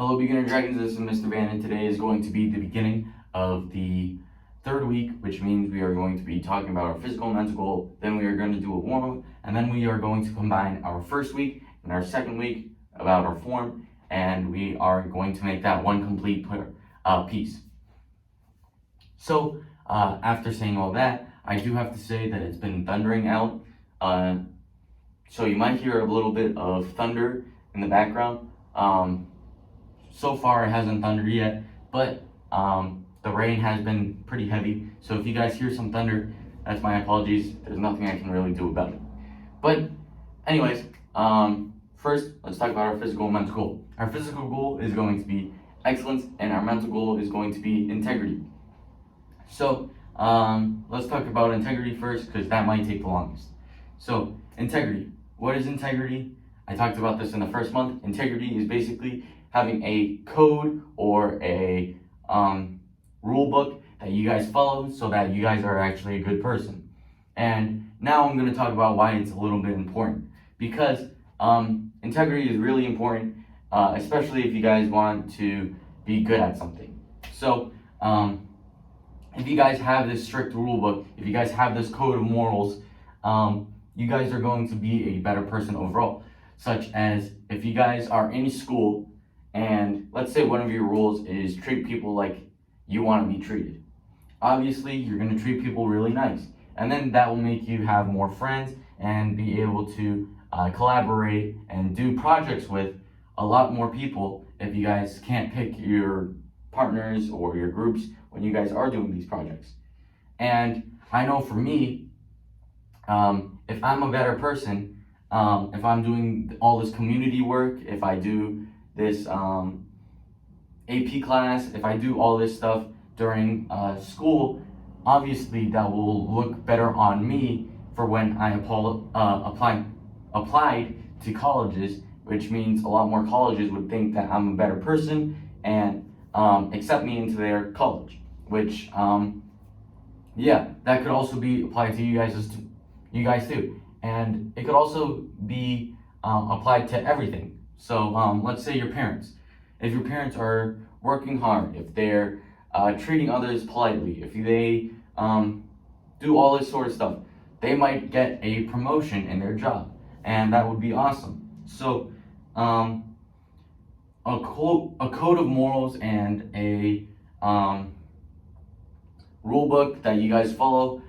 Hello beginner dragons, this is Mr. Van, and today is going to be the beginning of the third week, which means we are going to be talking about our physical and mental goal, then we are going to do a warm-up, and then we are going to combine our first week and our second week about our form, and we are going to make that one complete piece. So, after saying all that, I do have to say that it's been thundering out, so you might hear a little bit of thunder in the background. So far it hasn't thundered yet, but the rain has been pretty heavy, so if you guys hear some thunder, that's my apologies. There's nothing I can really do about it. But anyways, first let's talk about our physical and mental goal. Our physical goal is going to be excellence, and our mental goal is going to be integrity. So let's talk about integrity first, because that might take the longest. So integrity, what is integrity? I talked about this in the first month. Integrity is basically having a code or a rule book that you guys follow so that you guys are actually a good person. And now I'm going to talk about why it's a little bit important, because integrity is really important, especially if you guys want to be good at something. So if you guys have this strict rule book, if you guys have this code of morals, you guys are going to be a better person overall. Such as if you guys are in school and let's say one of your rules is treat people like you want to be treated. Obviously, you're going to treat people really nice, and then that will make you have more friends and be able to collaborate and do projects with a lot more people if you guys can't pick your partners or your groups when you guys are doing these projects. And I know for me, if I'm a better person, if I'm doing all this community work, if I do this AP class, if I do all this stuff during school, obviously that will look better on me for when I applied to colleges, which means a lot more colleges would think that I'm a better person and accept me into their college, which yeah, that could also be applied to you guys too. And it could also be applied to everything. So let's say your parents. If your parents are working hard, if they're treating others politely, if they do all this sort of stuff, they might get a promotion in their job, and that would be awesome. So a code of morals and a rule book that you guys follow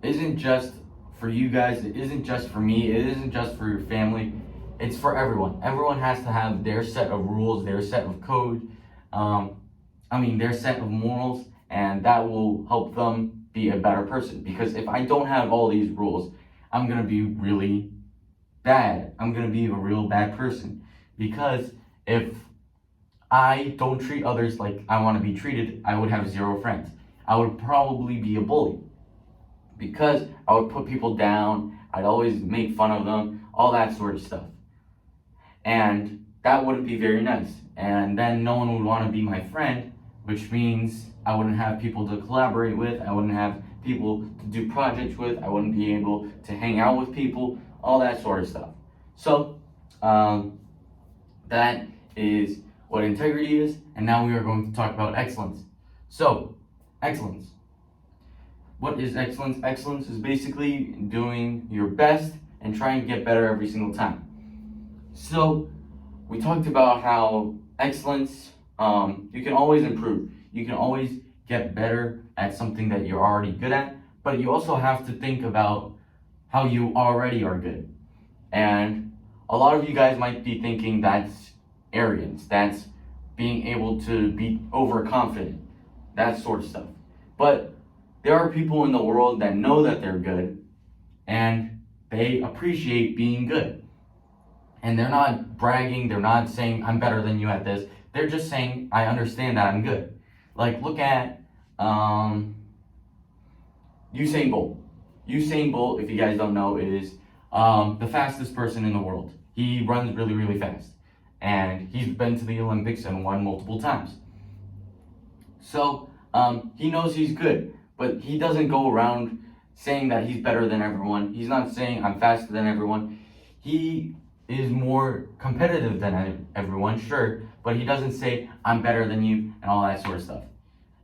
isn't just for you guys, it isn't just for me, it isn't just for your family, it's for everyone. Everyone has to have their set of rules, their set of code, their set of morals, and that will help them be a better person. Because if I don't have all these rules, I'm gonna be really bad. I'm gonna be a real bad person. Because if I don't treat others like I want to be treated, I would have zero friends. I would probably be a bully, because I would put people down, I'd always make fun of them, all that sort of stuff. And that wouldn't be very nice. And then no one would want to be my friend, which means I wouldn't have people to collaborate with, I wouldn't have people to do projects with, I wouldn't be able to hang out with people, all that sort of stuff. So, that is what integrity is, and now we are going to talk about excellence. So, excellence. What is excellence? Excellence is basically doing your best and trying to get better every single time. So we talked about how excellence, you can always improve. You can always get better at something that you're already good at, but you also have to think about how you already are good. And a lot of you guys might be thinking that's arrogance, that's being able to be overconfident, that sort of stuff. But there are people in the world that know that they're good, and they appreciate being good. And they're not bragging, they're not saying, I'm better than you at this. They're just saying, I understand that I'm good. Like, look at Usain Bolt. Usain Bolt, if you guys don't know, is the fastest person in the world. He runs really, really fast. And he's been to the Olympics and won multiple times. So, he knows he's good. But he doesn't go around saying that he's better than everyone. He's not saying I'm faster than everyone. He is more competitive than everyone, sure, but he doesn't say, I'm better than you, and all that sort of stuff.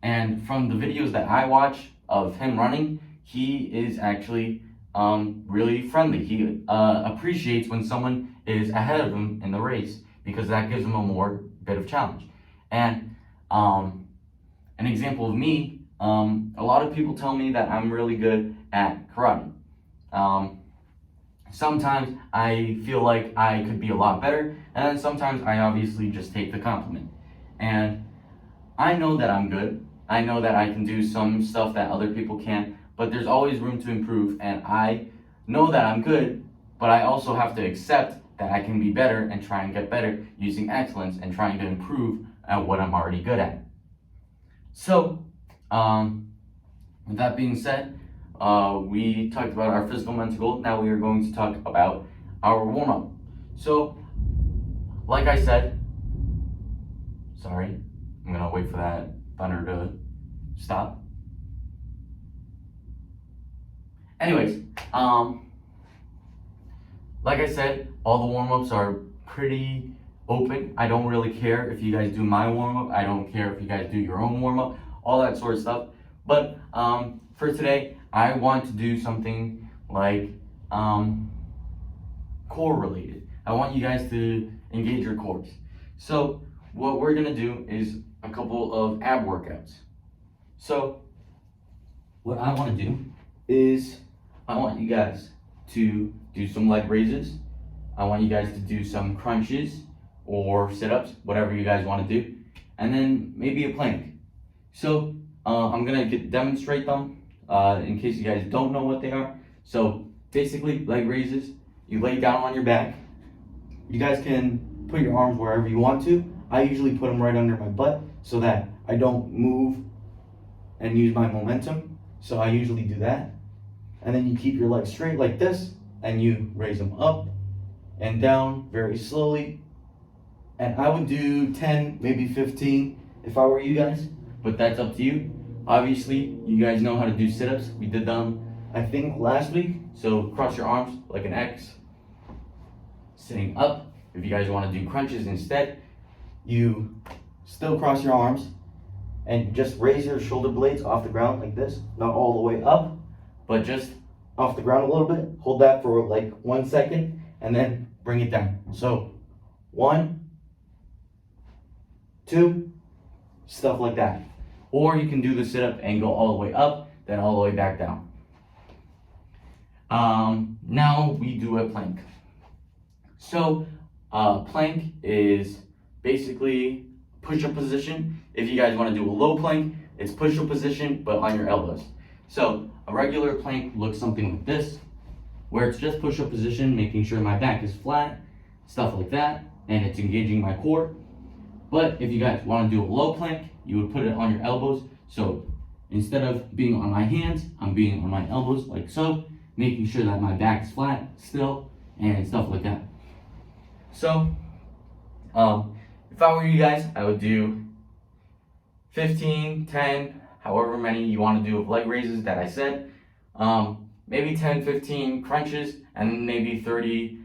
And from the videos that I watch of him running, he is actually really friendly. He appreciates when someone is ahead of him in the race because that gives him a more bit of challenge. And an example of me, a lot of people tell me that I'm really good at karate. Sometimes I feel like I could be a lot better, and then sometimes I obviously just take the compliment. And I know that I'm good. I know that I can do some stuff that other people can't, but there's always room to improve, and I know that I'm good, but I also have to accept that I can be better and try and get better using excellence and trying to improve at what I'm already good at. So, with that being said, we talked about our physical mental goal. Now we are going to talk about our warm-up. So, like I said, sorry, I'm gonna wait for that thunder to stop. Anyways, like I said, all the warm-ups are pretty open. I don't really care if you guys do my warm-up. I don't care if you guys do your own warm-up, all that sort of stuff. But for today, I want to do something like core related. I want you guys to engage your cores. So what we're gonna do is a couple of ab workouts. So what I want to do is I want you guys to do some leg raises. I want you guys to do some crunches or sit-ups, whatever you guys want to do, and then maybe a plank. So I'm gonna demonstrate them in case you guys don't know what they are. So basically, leg raises, you lay down on your back. You guys can put your arms wherever you want to. I usually put them right under my butt so that I don't move and use my momentum. So I usually do that. And then you keep your legs straight like this, and you raise them up and down very slowly. And I would do 10, maybe 15 if I were you guys, but that's up to you. Obviously, you guys know how to do sit-ups. We did them, I think, last week. So cross your arms like an X, sitting up. If you guys want to do crunches instead, you still cross your arms and just raise your shoulder blades off the ground like this, not all the way up, but just off the ground a little bit. Hold that for like 1 second and then bring it down. So 1, 2, stuff like that. Or you can do the sit-up and go all the way up, then all the way back down. Now we do a plank. So plank is basically push-up position. If you guys want to do a low plank, it's push-up position, but on your elbows. So a regular plank looks something like this, where it's just push-up position, making sure my back is flat, stuff like that, and it's engaging my core. But if you guys want to do a low plank, you would put it on your elbows. So instead of being on my hands, I'm being on my elbows like so, making sure that my back is flat still, and stuff like that. So if I were you guys, I would do 15, 10, however many you want to do of leg raises that I said. Maybe 10, 15 crunches, and maybe 30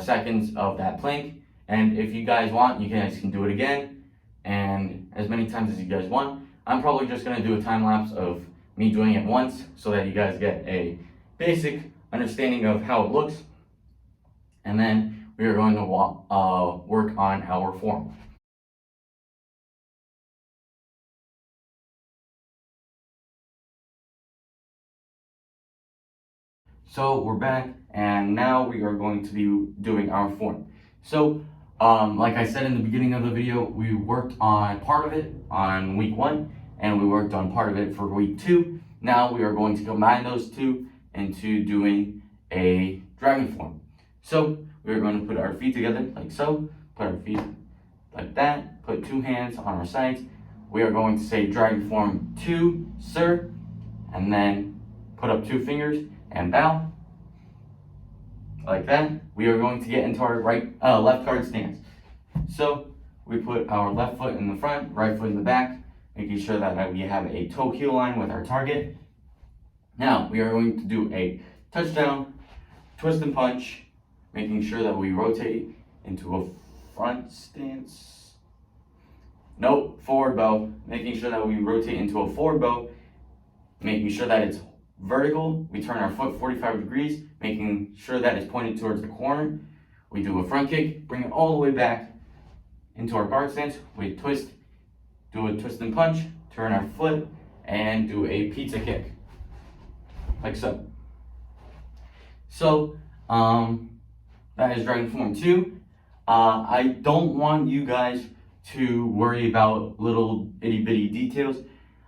seconds of that plank. And if you guys want, you guys can do it again, and as many times as you guys want. I'm probably just gonna do a time lapse of me doing it once so that you guys get a basic understanding of how it looks. And then we are going to work on our form. So we're back, and now we are going to be doing our form. So like I said in the beginning of the video, we worked on part of it on week 1, and we worked on part of it for week 2. Now we are going to combine those two into doing a dragon form. So we're going to put our feet together like so, put our feet like that, put 2 hands on our sides. We are going to say dragon form 2, sir, and then put up 2 fingers and bow like that. We are going to get into our left guard stance. So we put our left foot in the front, right foot in the back, making sure that we have a toe heel line with our target. Now we are going to do a touchdown, twist and punch, making sure that we rotate into a front stance Nope, forward bow, making sure that we rotate into a forward bow, making sure that it's vertical. We turn our foot 45 degrees, making sure that it's pointed towards the corner. We do a front kick, bring it all the way back into our guard stance. We twist, do a twist and punch, turn our foot, and do a pizza kick, like so. So, that is Dragon Form 2. I don't want you guys to worry about little itty bitty details.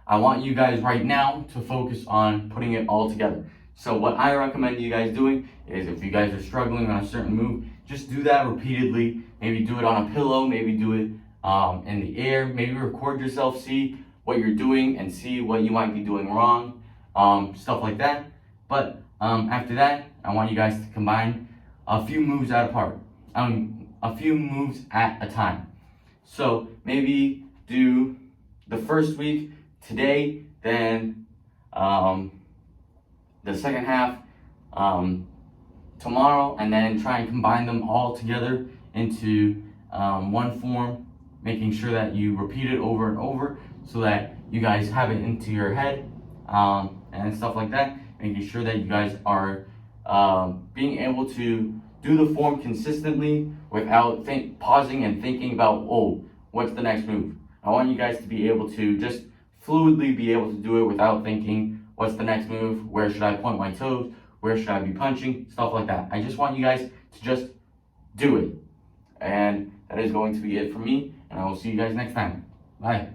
I want you guys right now to focus on putting it all together. So what I recommend you guys doing is, if you guys are struggling on a certain move, just do that repeatedly. Maybe do it on a pillow, maybe do it in the air, maybe record yourself, see what you're doing and see what you might be doing wrong, stuff like that. But after that, I want you guys to combine a few moves at a few moves at a time. So maybe do the first week today, then the second half tomorrow, and then try and combine them all together into one form, making sure that you repeat it over and over so that you guys have it into your head and stuff like that, making sure that you guys are being able to do the form consistently without pausing and thinking about, oh, what's the next move? I want you guys to be able to just fluidly be able to do it without thinking, what's the next move? Where should I point my toes? Where should I be punching? Stuff like that. I just want you guys to just do it. And that is going to be it for me. And I will see you guys next time. Bye.